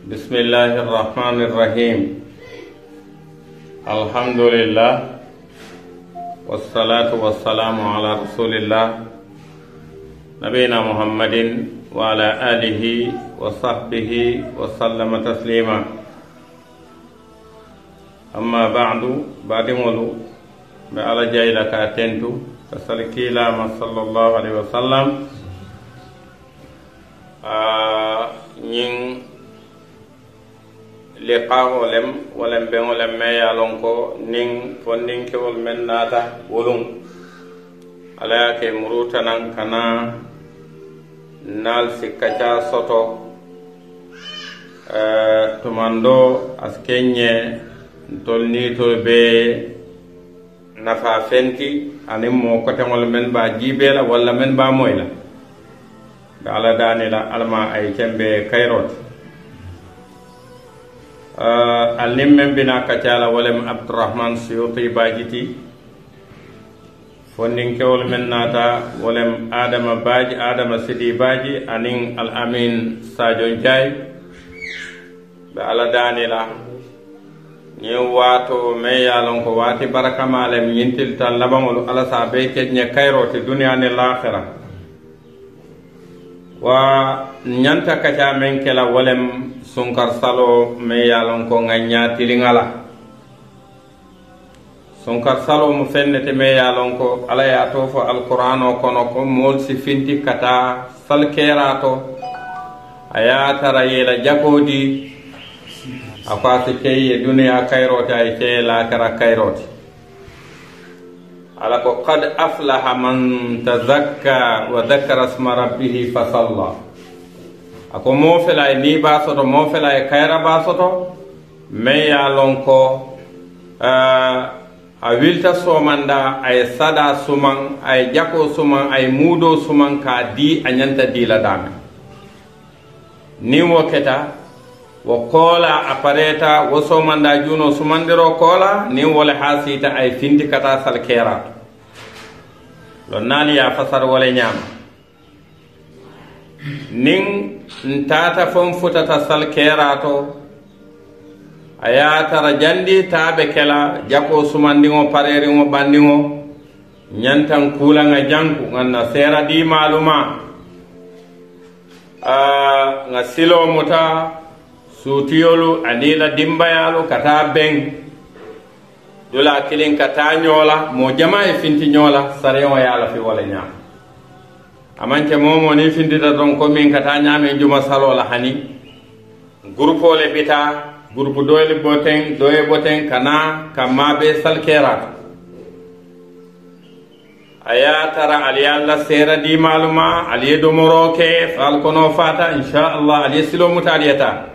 بسم الله الرحمن الرحيم الحمد لله والصلاة والسلام على رسول الله نبينا محمد وعلى آله وصحبه وسلم تسليما أما بعد مولو على جاي لك أتنتو فسلكي لما صلى الله عليه وسلم ñing liqaho lem wala bengo lem me yalon ko ning fondin ke wol men nata wolum ala ke muruta nan kana nal sikacha soto tumando askenye tolni to be nafa fenti anim mo ko tangol men ba jibela wala men ba moyla ala danila alma ay kembe kayrot alim men bina kacala walem Abdurrahman Suyuti bajiti fondin kewol men nata walem Adama Sidi baji anin al amin Sadio Ndiaye be ala danila ni wato me yalon ko wati barakamalem yintil tan labangol ala sa be kenye kayroti dunya ne l'akhirah wa nyanta kaca men kela walem sunkar salo me yalon ko nganya tilingala sunkar salo mu fennete me yalon ko ala ya to fo alqur'ano kono ko mol si finti kata sal kerato aya tara yela jakodi akwasi keye dunya kayroti ay ke la kara kayroti ala ko qad aflaha man tazakka wa dhakara isma rabbih fa salla ako mo fela ni ba soto mo fela e kayra ba soto me ya lon ko a wilta somanda ay sada suman ay jako suman ay mudo suman ka di anyanta di la dame ni wo keta wo kola apareta wo somanda juno sumandiro kola ni wala hasita ay finti kata sal kera lo nali ya fasar wala nyama ning ntata fon futata sal kera to aya tara jandi tabe kela jako sumandingo pareringo bandingo nyantan kula nga janku nganna sera di maluma nga silo muta sutiyolu anila dimbayalu kata beng dula kilin kata nyola mo jama e finti nyola sarewa yala fi wala nyam amanke momo ni finti da don ko min kata nyame juma salola hani grupo le bita grupo doyle boten kana kamabe salkera aya tara ali alla sera di maluma ali do moroke fal kono fata insha Allah ali silo mutaliyata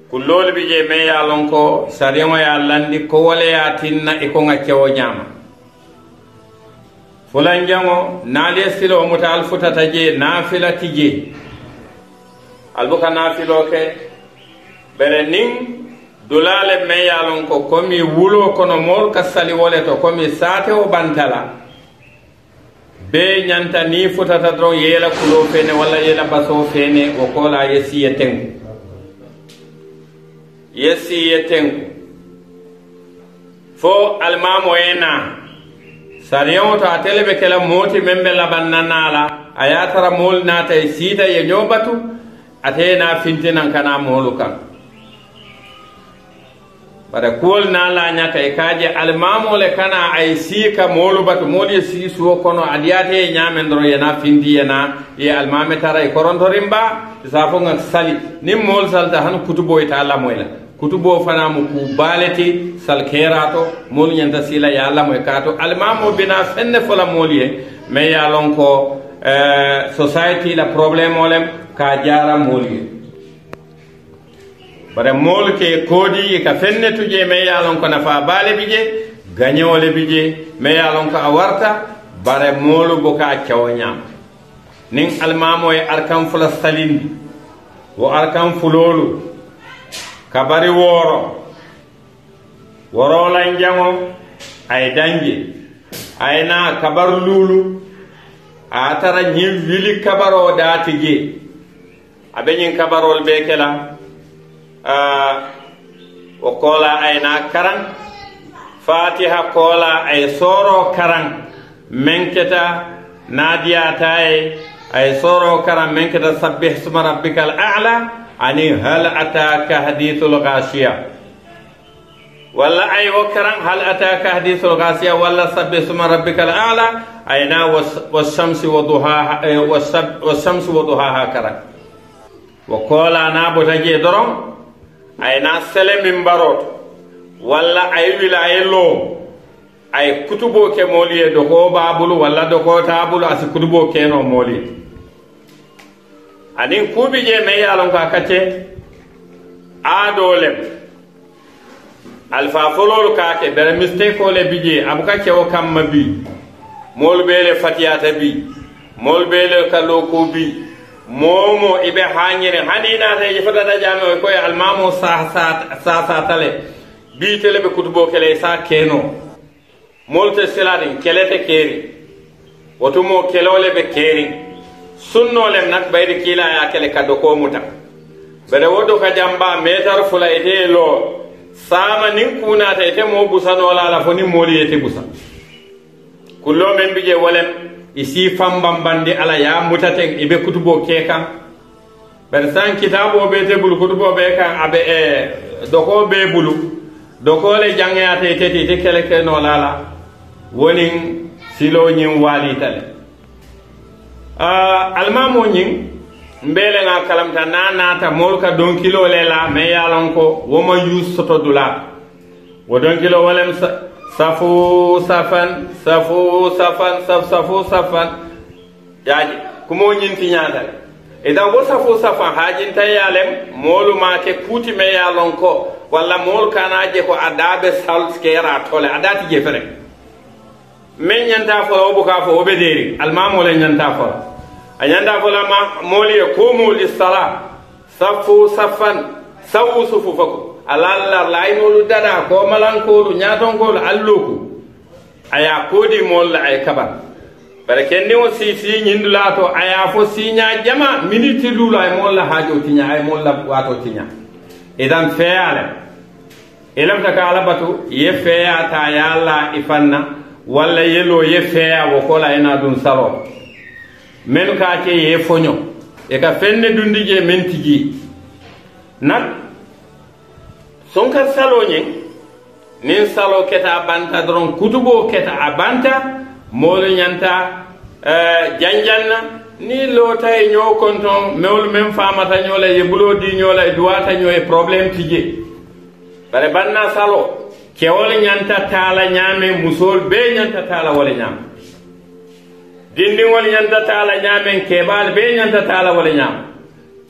kullol bi je me ya lon ko sariyama ya landi ko wala ya tinna e ko ngaccewo nyama fulan jango naale silo mutal futata je nafila tije albuka nafilo ke bere ning dulale me ya lon ko komi wulo kono mol ka sali wole to komi sate o bantala be nyanta ni futata dro yela kulo fene wala yela baso fene o kola yesi yeten yesi yetenku fo almamo ena sariyon to atelebe kala moti membe labannanala ayatara mol nata sita ye nyobatu atena fintinan kana molukan bara kol nala nyaka e kaje almamo le kana ay sika molubatu modi si suwo kono adiyate nyamendro yena findi yena ye almame tara e korontorimba safo ngak sali nim mol salta han kutubo ita alla moyla kutubo fana mu ku baleti sal kerato mol nyanta sila ya alla moy kato almamo bina fenne fola moliye me ya lon ko society la problème olem ka jara moliye bare mol ke kodi ka fenne tuje me ya lon ko nafa bale bije gagnole bije me ya lon ko awarta bare molu boka cawnyam nin almamo e arkam fula salindi wo arkam fulolu kabari woro lan jango ay dangi ay na kabar lulu a tara nyi wili kabaro dati je abeñin kabarol be kela o kola ayna karan fatiha kola ay soro karan menketa nadiyata ay soro karan menketa sabbih isma rabbikal a'la ani hal ataka hadithul ghashiya walla ay wakaran hal ataka hadithul ghashiya walla sabbih isma rabbikal a'la ayna was-shamsi wa duhaha was-shamsi wa duhaha karan wa kola na botaje doron ayna sele min barot walla ay wila ay lo ay kutubo ke moliye do ko babulu walla do ko tabulu asi kutubo ke no moliye anin kubi je me yalon ka kace adolem alfa folol ka ke bere mistake ko le bije abuka ke o kamma bi mol bele fatiyata bi mol bele kalo ko bi momo ibe hanyere hanina te fata da jame ko almamo sa tale bi tele be kutubo kele sa keno molte seladin kelete keri woto mo kelole be keri sunno le nak bayde kila ya kele kado ko muta bere wodo ka jamba metar fula ite lo sama nin kuna ta ite mo busano la foni moli ite busa kullo men bije wolem isi fambam bandi ala ya mutaten ibe kutubo ke kan ber san kitabo be te bulu kutubo be kan abe doko be bulu doko le jangate tete te kele ke no lala wonin silo nyin wali tale almamo nyin mbele nga kalamta nanata molka don kilo le la me yalon ko woma yus soto dula wo don kilo walem safu safan yaji kumo nyinti nyata idan wo safu safan hajin tayalem molu ma ke kuti me yalon ko walla mol kana je ko adabe sal skera tole adati je fere men nyanta fo obu ka fo obederi almamo le nyanta fo anyanda fo la moli ko moli sala safu safan sawu sufufako alalla laynolu dada ko malankolu ñatonkolu alluku aya kodi molla ay kabar bare kenni o si ñindula to aya fo siña jama miniti lulu ay molla hajo tiña ay molla wato tiña idan feyale ilam ta kala batu ye feya ta yalla ifanna walla yelo ye feya wo kola ina dun saro men ka ke ye fonyo e ka fenne dundije men tigi nak sonka salo nyen nin salo keta banta dron kutubo keta abanta molo nyanta janjanna ni lota e nyo konton mewol men famata nyola e bulo di nyola e duwata nyo e problem tije bare banna salo kewol nyanta tala nyame musol be nyanta tala wala nyam dindi wol nyanta tala nyame kebal be nyanta tala wala nyam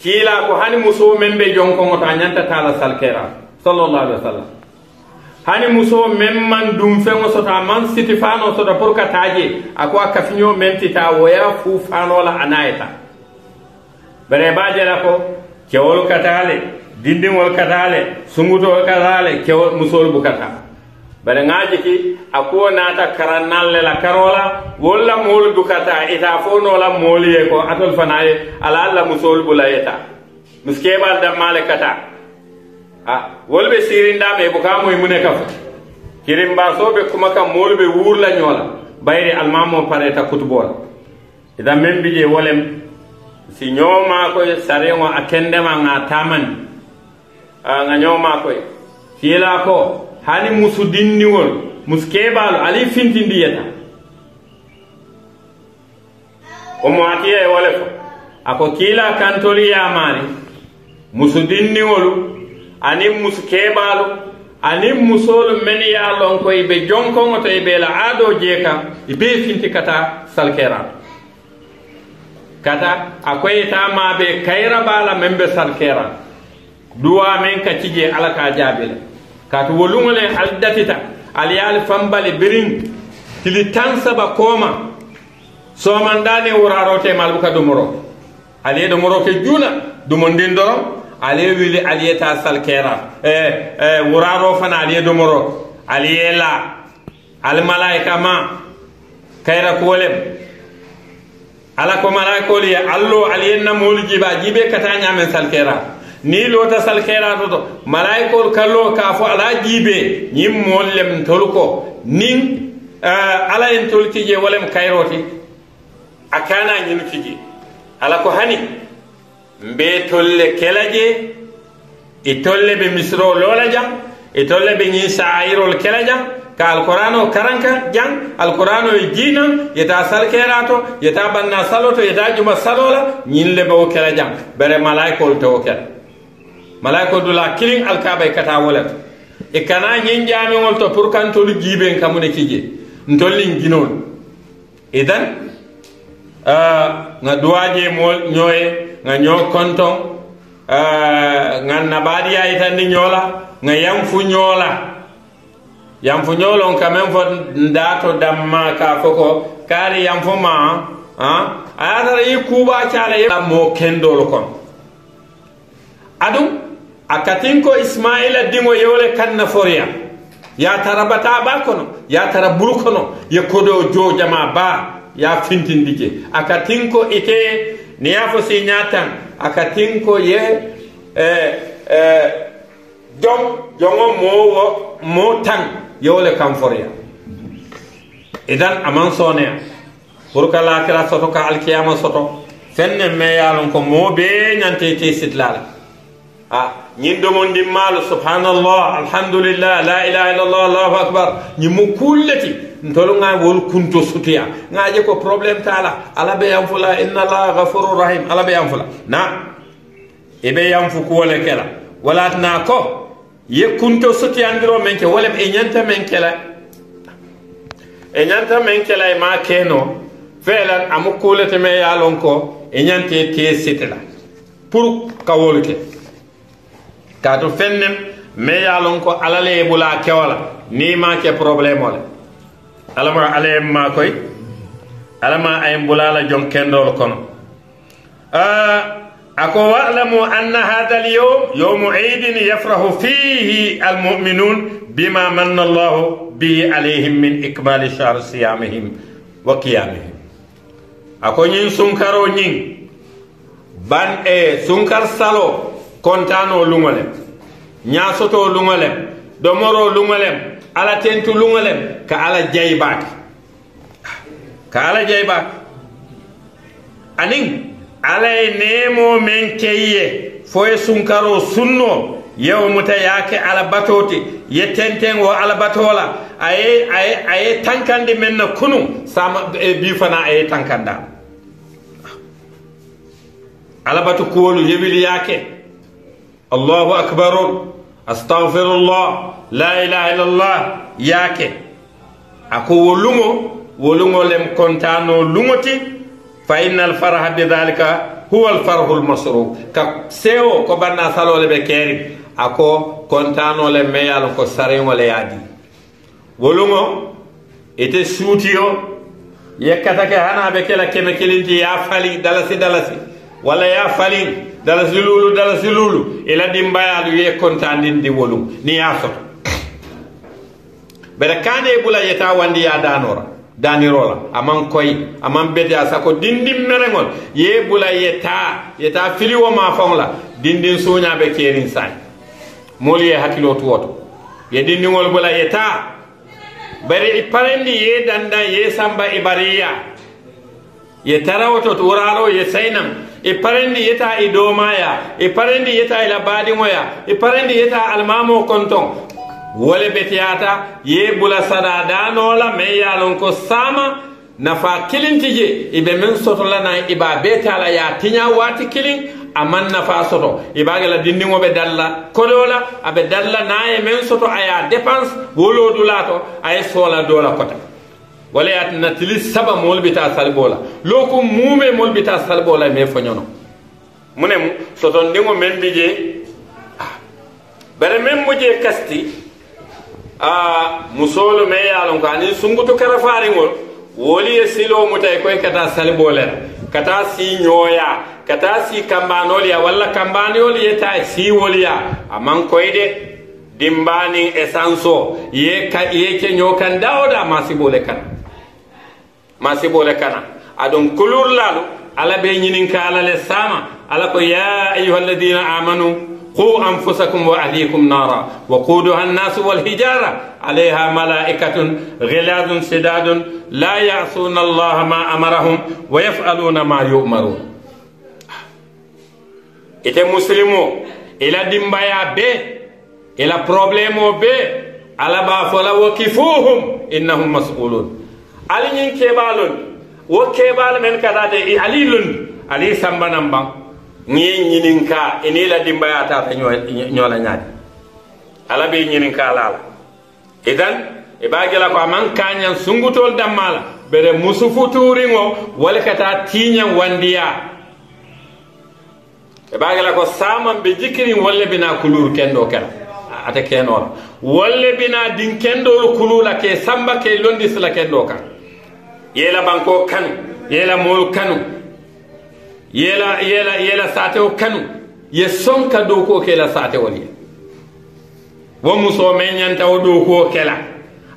kila ko hani muso membe jonko ngota nyanta tala salkera sallallahu alaihi wasallam hani muso memman dum fengo sota man sitifano sota pour kataje akwa kafinyo mentita woya fu fano la anaita bare baje la ko kewol katale dindin wol katale sunguto wol katale kewol musol bukata bare ngaji ki akwa nata karanalle la karola wala mol bukata ita fono la moliye ko atol fanaye ala alla musol bulayeta muskebal da malekata wolbe sirinda me buka moy mune kaf kirimba sobe kuma kam molbe wurla nyola bayri almamo pareta kutbol ida membi je wolem si nyoma ko sarengo akende ma nga taman nga nyoma ko kila ko hani musudinni wol muskebal ali fintindi yeta o mo atiye wolefo ako kila kantoli ya mari musudinni wolu ani muskebalu ani musol men ya lon ko ibe jonko ngoto ibe la ado jeka ibe finti kata salkera kata akoy ta mabe kayra bala membe salkera duwa men ka cije alaka jabele katu wolungole aldatita aliyal fambale birin tili tansaba koma so mandane wurarote malbuka dumoro ali dumoro ke juna dumondindoro ale wili aliyeta salkera wuraro fana aliye domoro aliyela al malaika ma kayra kolem ala ko malaikol ye allo aliyenna moolu jiba jibe kata ñamen salkera ni lota salkera to malaikol kallo ka fo ala jibe ñim mollem tol ko nin ala en tol kije walem kayroti akana ñinu kije ala ko hani mbe tolle kelaje e tolle be misro lola jang e tolle be ñi saayirol kela jang ka alqur'ano karanka jang alqur'ano e jina yeta salkerato yeta banna saloto yeta juma salola ñin le be kela jang bere malaikol to kela malaikol dula kilin alkaba kata wolet e kana ñin jaamingol to pour kan tolu jiben kamune kije ntollin ginol idan nga duwaje mol ñoye nga ñoo konton nga nabadiya itandi ñola nga yamfu ñolon ka men fo ndato damma ka foko kari yamfu ma ayatara yi kuba cala ye mo kendol kon adum akatin ko ismaila dingo yewle kanna foriya ya tarabata ba kono ya taraburu kono ye kodo jo jama ba ya fintindike akatin ko ite ni yafo si nyatan akatin ko ye jongo mo tan yole kam foriya idan aman soneya pour que lakira soto ka alkiyama soto fenne me yalon ko mo be nyante te sitlala ñin domon dimmalu subhanallah alhamdulillah la ilaha illallah allahu akbar ñi mu kulleti ntolu nga wol kunto sutiya ngaje ko problème tala ala be yam fula inna allaha ghafurur rahim ala be yam fula na ebe yam fu ko wala kala wala na ko ye kunto sutiyandiro men ke wolem e ñanta men kela e ma keno felan amu kulete me yalon ko e ñante te sitela pour kawolke kato fennem me yalon ko alale bula kewala ni ma ke problème wala alama ale ma koy alama ay bulala jon kendol kono ako wa'lamu anna hadha al-yawm yawm 'eid yafrahu fihi al-mu'minun bima manna Allah bihi alayhim min ikmal shahr siyamihim wa qiyamihim ako nyin sunkaro nyin ban sunkar salo kontano lungolem nyasoto lungolem domoro lungolem ala tentu lungolem ka ala jaybak aning ala nemo men keye foye sunkaro sunno yew muta yake ala batoti ye tenten wo ala batola aye tankande men na kunu sama bi fana aye tankanda ala batu kuwolu yebili yake allahu akbar astaghfirullah la ilaha illallah yake ako wolungo lem kontano lungoti fa innal faraha bidhalika huwa al farahul masruf ka seo ko banna salole be keri ako kontano le meyal ko sarengo le yadi wolungo ete suutiyo yekkata ke hana be kela keme kelinti ya fali dalasi wala ya fali dalasi lulu ila dimbayalu ye kontandindi wolum ni ya soto bere kane bula yeta wandi ya danirola aman koy aman bete asako dindim merengol ye bula yeta fili wo ma fongla dindin sonya be kerin sai moli ye hakilo tuwoto ye dindingol bula yeta bari iparendi ye danda ye samba ibariya ye tarawoto turalo ye sainam iparendi yeta idomaya iparendi yeta ila badimoya iparendi yeta almamo konton wole betiyata ye bula sada danola me yalon ko sama nafa kilintije ibe men soto lana iba betala ya tinya wati kilin aman nafa soto ibagala dindingo be dalla kolola abe dalla naye men soto aya dépense wolo dulato ay sola dola kota wala yat natili saba mol bita salbola loko mume mol bita salbola me fonyono munem soto ndingo men bije bare men muje kasti musolo me yalon ko ani sungutu karafari ngol woli e silo mutay koy kata salbola kata si nyoya kata si kambanoliya walla kambanol yeta si woliya aman koyde dimbani esanso ye ke nyokan dawda masibole kana adon kulur lalu ala be nyinin ka ala le sama ala ko ya ayyuhalladhina amanu qu anfusakum wa ahlikum nara wa quduha an-nas wal hijara alayha malaikatun ghiladun shidadun la ya'suna allaha ma amarahum wa yaf'aluna ma yu'marun. ite muslimo ila dimbaya be ila problemo be ala ba fola wakifuhum innahum mas'ulun ali nyin kebalon wo kebal men kadate ali lun ali sambanam bang ñi ñinin ka ini la dimbaya ta ñola ñaadi ala be ñinin ka lala idan e bagela ko man kanyan sungutol dammala bere musufu turingo wala kata tiñan wandiya e bagela ko saman be jikirin wala bina kulur kendo kala ata kenora wala bina din kendo kulula ke samba ke londi sala kendo kan yela banko kanu yela mol kanu yela sateo kanu ye sonka do ko kela sate wali wo muso men nyanta o do ko kela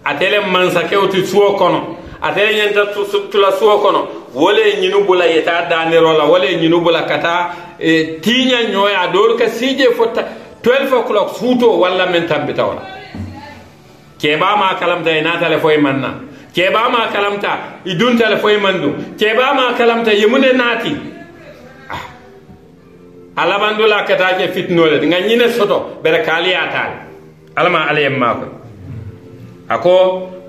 atele mansa kewti suo kono atele nyanta tula suo kono wole nyinu bula yeta daniro la wole nyinu bula kata tinya nyoya dor ka sije fota 12 o'clock futo walla men tambita wala keba ma kalamta ina tale foy manna keba ma kalamta idun tale foy mandu keba ma kalamta yemune nati ala bandula kata ke fitnole nga nyine soto bere kali atal alama alayem mako ako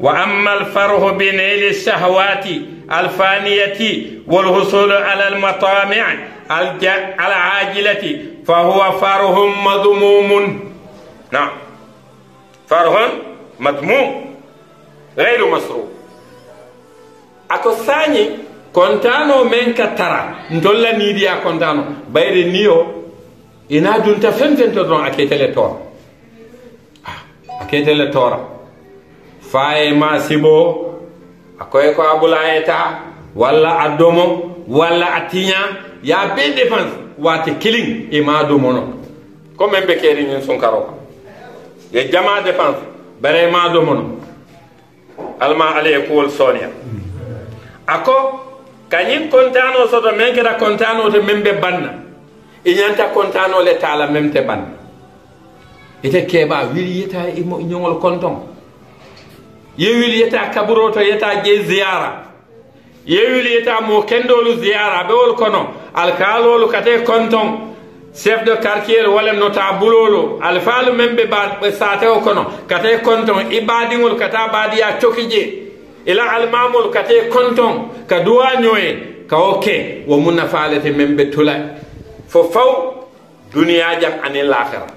wa amma al farhu bi nail shahawati al faniyati wal husul ala al matami' al ajilati fa huwa farhum madmumun na farhun madmum ghayru masru ako sani kontano men ka tara ndolla ni dia kontano bayre niyo ina dunta fentento don aketele tora aketele tora faye ma sibo akoy ko abulayeta walla adomo walla atinya ya be defense wati killing e ma domono ko membe keri ni son karo ye jama defense bare ma domono alma ale ko sonia ako kanyin kontano soto men keda kontano to membe banna inyanta kontano le tala memte banna ite keba wili yeta nyongol konton ye wili yeta kaburo to yeta je ziyara ye wili yeta mo kendolu ziyara be wol kono alkalolu kate konton chef de quartier wala notabulolo alfalu membe ba sate o kono kate konton ibadingol kata badiya chokije ila almamul kate konton ka duwa nyoye ka oke wo munna faalete membe tula fo faw duniya jam ani l'akhira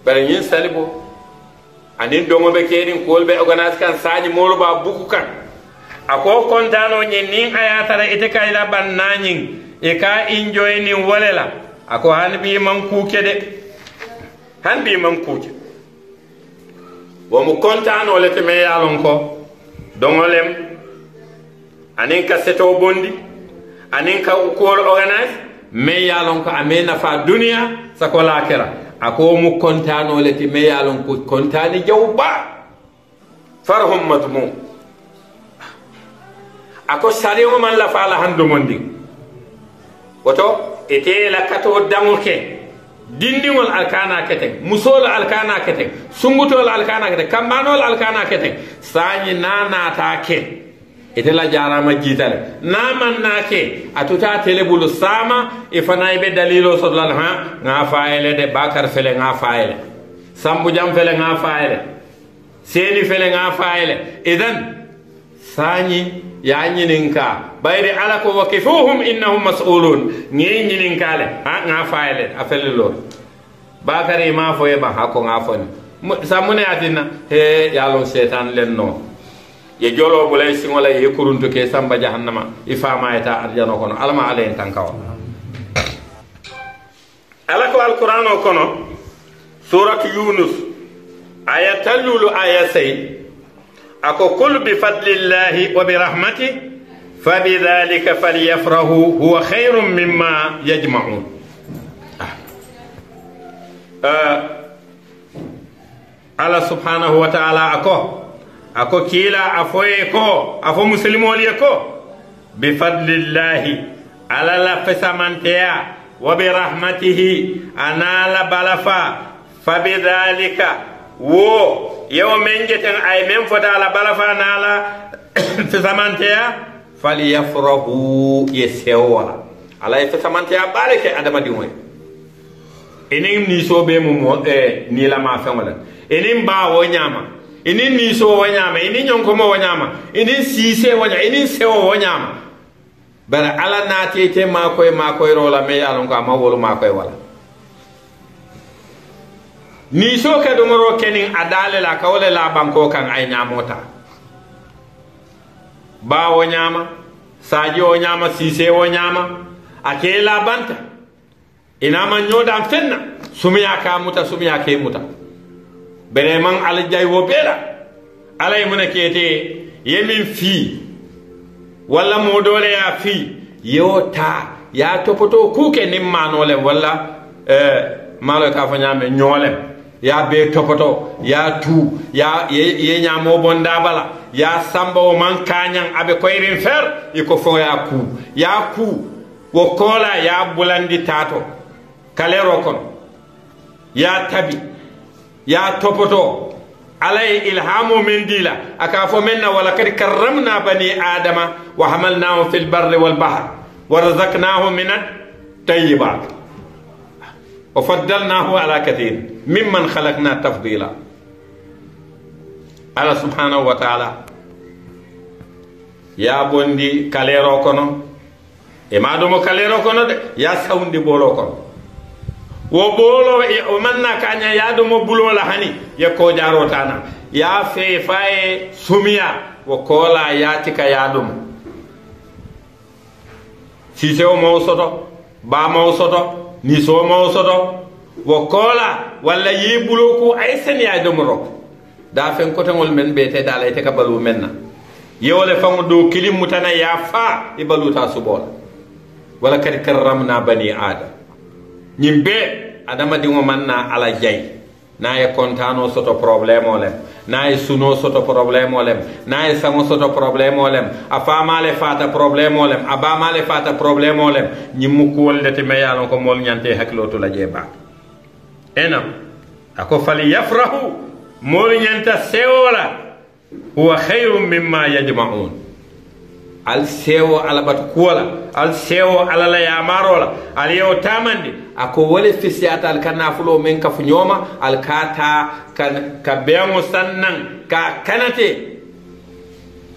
bare nyin salibo anin dongo be kerin kolbe organize kan saji moro ba buku kan ako kontano nyin nin ayatara ite kayla ban nanyin e ka enjoy ni wolela ako hanbi man kuke de hanbi man kuke wo mu kontano le te me yalon ko dongolem anin ka seto bondi anin ka ko organize me yalon ko amena fa dunia sako lakira ako mu kontano le te me yalon ko kontani jawba farhum madmum ako sare mo man la fa la hando mondi woto ete la kato damuke dindingol alkana kete musol alkana kete sungutol alkana kete kambanol alkana kete sañi nana ta ke ite la jarama jitale naman nake atuta telebulu sama e fanay be dalilo sodlan ha nga faele de bakar fele nga faele sambu jam fele nga faele seni fele nga faele idan sañi ya ñininka bayri ala ko wakifuhum innahum mas'ulun ñi ñininkale ha nga fayle afele lor bakari ma fo yeba hako nga foni samune atina he yalon setan lenno ye jolo bulay singola ye kuruntu ke samba jahannama ifama eta arjano kono alama alen tankaw ala ko alquran kono surat yunus ayatul ayasay ako kul bi fadlillahi wa bi rahmati fa bi dhalika falyafrahu huwa khayrun mimma yajma'un Allah subhanahu wa ta'ala ako ako kiila afoye ko afo muslimol ye ko bifadlillahi ala la fesamanteya wa birahmatihi anala balafa fabidhalika wo yewo men jeten ay men fota ala balafa nala fesamanteya falyafrahu yesewa ala fesamanteya baleke adamadi moy enin ni sobe mo ni la ma fengola enin ba wo nyama enin ni so wo nyama enin nyonko mo wo nyama enin sise wo nyama enin sewo wo nyama bara ala naati te ma koy rola me yalon ko ma wolu ma koy wala ni so ka do moro kenin adale la kawle la banko kan ay nyamota ba wo nyama saji wo nyama sise wo nyama akela banta ina man nyoda fenna sumiya ka muta sumiya ke muta bere man ala jay wo bela alay mun kete yemin fi walla mo dole ya fi yota ya topoto kuke nim manole walla malo ka fa nyame nyolem ya be topoto ya tu ya ye nyamo bonda bala ya samba o man kanyan abe koyrin fer iko fo ya ku wo kola ya bulandi tato kalero kon ya tabi ya topoto alay ilhamu min dila akafo minna wala kad karramna bani adama wa hamalnahum fil barri wal bahr wa razaqnahum min at-tayyibat wa faddalnahu ala kathir mimman khalaqna tafdila ala subhanahu wa ta'ala ya bondi kalero kono e madomo kalero kono de ya sawndi bolo kono wo bolo o manna kanya yado mo bulo la hani ya ko jaro tana ya fe faye sumiya wo kola ya tika yadum si se o mo soto ba mo soto ni so mo soto wo kola walla yi bulo ko ay sen ya dum ro da fen ko tangol men be te dalay te ka balu menna yewole fango do kilim mutana ya fa e baluta subol wala kad karramna bani adam ñimbe adama dingo manna ala jay na ye kontano soto problème lem na ye suno soto problème lem na ye sango soto problème lem a famale fata problème lem a bamale fata problème lem ñimmu ko wollete me yalon ko mol ñante hakloto la jeba enam ako fali yafrahu mol ñanta sewola huwa khayrun mimma yajma'un al sewo ala bat kuola al sewo ala la yamarola al yew tamandi ako wole fisiata al kanafulo men ka funyoma al kata kan ka beamo sannan ka kanate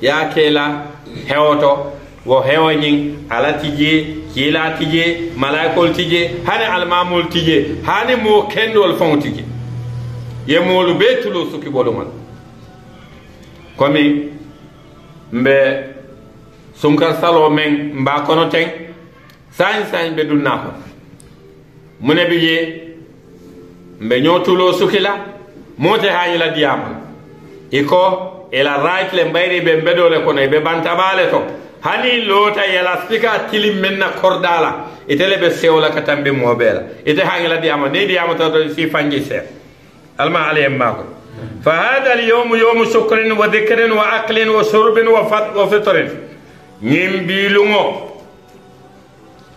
ya kela hewoto wo hewoñin ala tije kila tije malaikol tije hani al mamul tije hani mo kendol fon tije yemolu betulo suki bodoman komi mbe sunkar salo men mba kono ten sañ be dunna ko mune bi je mbe nyotulo sukila mote hayi la diama iko ela right le mbayri be bedole kono be bantabale to hani lota yela spika tilim menna kordala itele be sewla katambe mobela ite hayi la diama ne diama to si fangi se alma alayhim mako فهذا اليوم يوم شكر وذكر وأكل وشرب وفطر ñimbi lungo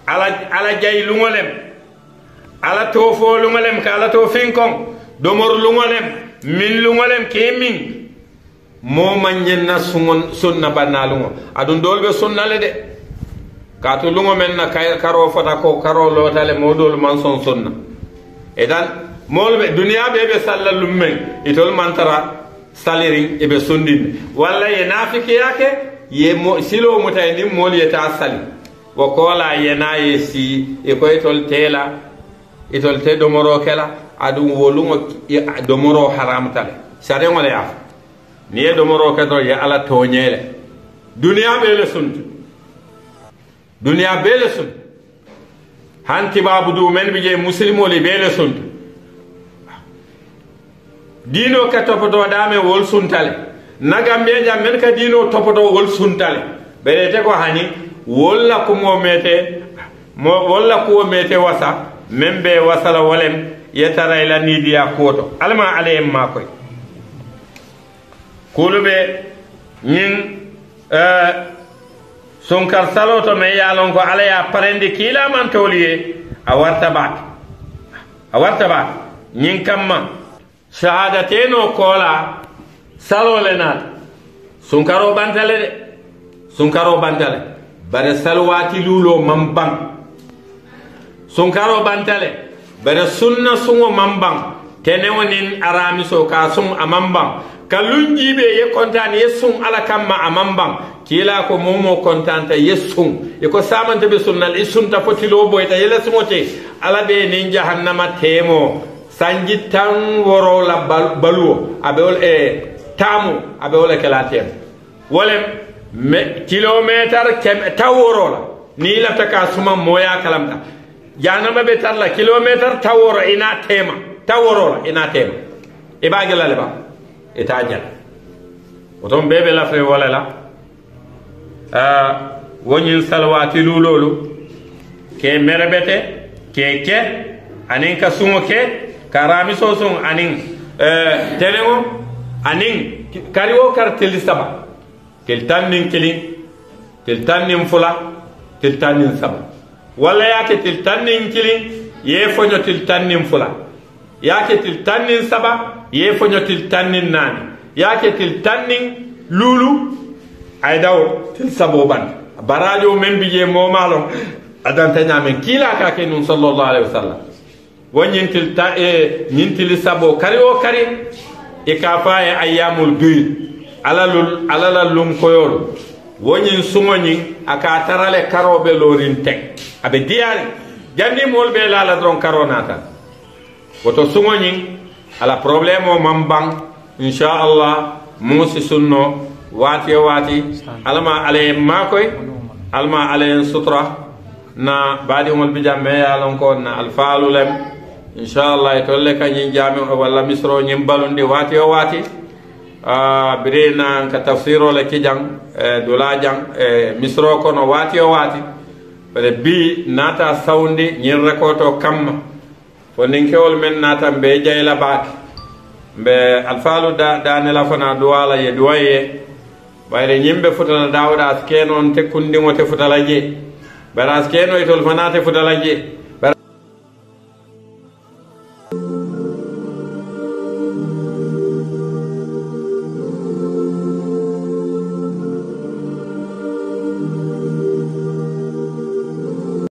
ala jay lungolem ala tofo lungolem ka ala to finkon domor lungolem min lungolem ke min mo manjenna sunna banna lungo adun dolbe sunna le de ka to lungo men na karo fota ko karo lotale modol man son sunna edan molbe dunya be sallalum men itol mantara saliri e be sundin walla ye nafiki yake ye silo mutay ni mol yeta sali wo kola yena yesi e ko itol tela itol te domoro kela adum wolungo domoro haram tale sare ngole ya ni e domoro kedo ya ala tonyele dunya be le sunt dunya be le sunt hanti babu du men bi je muslimo li be le sunt dino ka topoto dame wol suntale nagambe jam men ka dino topoto wol suntale berete ko hani wolla ko mo mete wolla ko mete wasa membe wasala wolem yetara ila nidiya koto alma alayhim makoy kulube ñin sunkar salo to me yalon ko ala ya parendi kila man toliye a warta ba ñin kamma shahadateno kola salo le naat sunkaro bantale bare salwati lulo mambang sunkaro bantale bare sunna sungo mambang tenewonin aramiso ka sun amambang kalunjibe ye kontane ye sun ala kamma amambang kila ko momo kontanta ye sun e ko samante be sunnal isunta fotilo boyta yele sumote ala be nin jahannama temo sanji tan woro la baluo abewol tamu abewol kala tem wolem kilometer taworo la ni la taka suma moya kalamta janama be tarla kilometer taworo ina tema taworo la ina tema e bagela le ba etajal oton bebe la fe wala la wonyin salawati lulolu ke merebete ke anin ka sumo ke karami sosun anin telengo anin kariwo kar telisaba tel tannin kilin tel tannin fula tel tannin saba wala yake tel tannin kilin ye fonyo tel tannin fula yake til tannin saba ye fonyo til tannin nani yake til tannin lulu ay daw til sabo ban barajo men biye momalo adanta nyamen kila ka ke nun sallallahu alaihi wasallam wonyin til ta nyin til sabo kari o kari e ka fa e ayyamul bid alala lum koyol wonyin sumoni aka tarale karobe lorin tek abe diari jandi mol be la dron karonata woto sumoni ala problème mambang inshallah musi sunno wati alama ale makoy alma ale sutra na badi mol bijam me yalon ko na alfalulem inshallah tolle kanyi jami wala misro nyim balundi wati birena ka tafsiro la kijang dola jang misro ko no wati bele bi nata sawndi nyin rekoto kam fo ninkewol men nata be jayla baaki be alfalu da ne la fana duwala ye duwaye bayre nyimbe futala dawda skeno te kundi ngote futala je bara skeno itol fana te futala je